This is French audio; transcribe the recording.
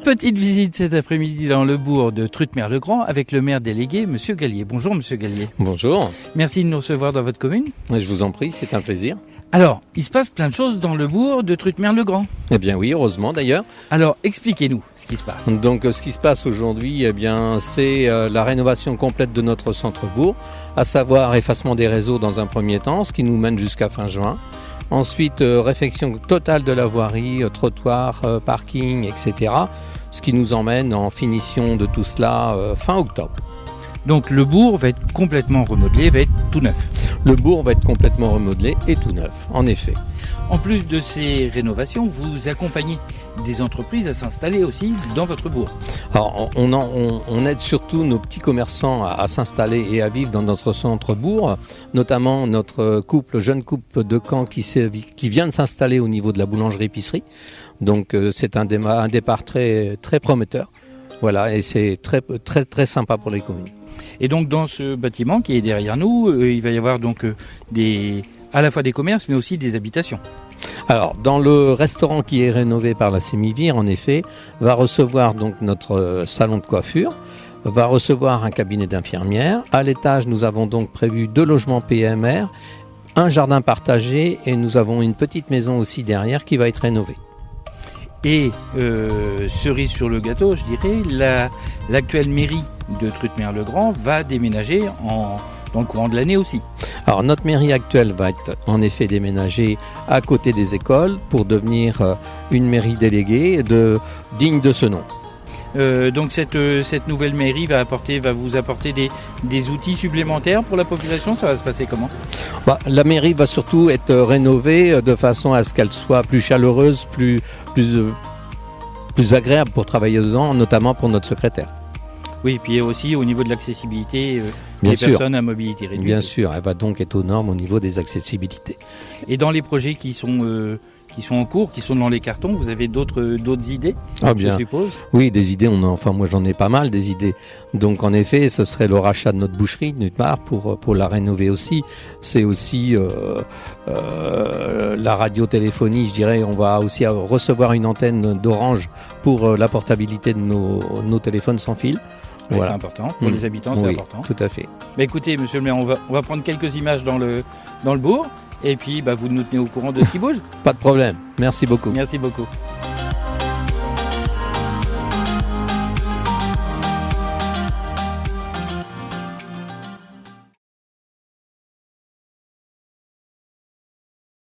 Petite visite cet après-midi dans le bourg de Trutmer-le-Grand avec le maire délégué, Monsieur Gallier. Bonjour Monsieur Gallier. Bonjour. Merci de nous recevoir dans votre commune. Je vous en prie, c'est un plaisir. Alors, il se passe plein de choses dans le bourg de Trutmer-le-Grand. Eh bien oui, heureusement d'ailleurs. Alors, expliquez-nous ce qui se passe. Donc ce qui se passe aujourd'hui, eh bien, c'est la rénovation complète de notre centre-bourg, à savoir effacement des réseaux dans un premier temps, ce qui nous mène jusqu'à fin juin. Ensuite, réfection totale de la voirie, trottoir, parking, etc. Ce qui nous emmène en finition de tout cela fin octobre. Donc le bourg va être complètement remodelé, va être tout neuf. Le bourg va être complètement remodelé et tout neuf, en effet. En plus de ces rénovations, vous accompagnez des entreprises à s'installer aussi dans votre bourg. Alors, on aide surtout nos petits commerçants à s'installer et à vivre dans notre centre-bourg, notamment notre jeune couple de Caen qui vient de s'installer au niveau de la boulangerie-épicerie. Donc c'est un départ très, très prometteur. Voilà, et c'est très, très, très sympa pour les communes. Et donc dans ce bâtiment qui est derrière nous, il va y avoir donc à la fois des commerces mais aussi des habitations. Alors, dans le restaurant qui est rénové par la Sémivire, en effet, va recevoir donc notre salon de coiffure, va recevoir un cabinet d'infirmière. À l'étage, nous avons donc prévu 2 logements PMR, un jardin partagé et nous avons une petite maison aussi derrière qui va être rénovée. Et cerise sur le gâteau, je dirais, l'actuelle mairie de Trutmer-le-Grand va déménager dans le courant de l'année aussi. Alors notre mairie actuelle va être en effet déménagée à côté des écoles pour devenir une mairie déléguée digne de ce nom. Donc cette nouvelle mairie va vous apporter des outils supplémentaires pour la population. Ça va se passer comment ? La mairie va surtout être rénovée de façon à ce qu'elle soit plus chaleureuse, plus agréable pour travailler dedans, notamment pour notre secrétaire. Oui, et puis aussi au niveau de l'accessibilité des personnes à mobilité réduite. Bien sûr, elle va donc être aux normes au niveau des accessibilités. Et dans les projets qui sont en cours, qui sont dans les cartons, vous avez d'autres idées, je suppose ? Oui, des idées, moi j'en ai pas mal des idées. Donc en effet, ce serait le rachat de notre boucherie, d'une part, pour la rénover aussi. C'est aussi la radiotéléphonie, je dirais. On va aussi recevoir une antenne d'Orange pour la portabilité de nos téléphones sans fil. Oui, voilà. C'est important, pour les habitants c'est important. Tout à fait. Écoutez, monsieur le maire, on va prendre quelques images dans le bourg et puis vous nous tenez au courant de ce qui bouge. Pas de problème, merci beaucoup. Merci beaucoup.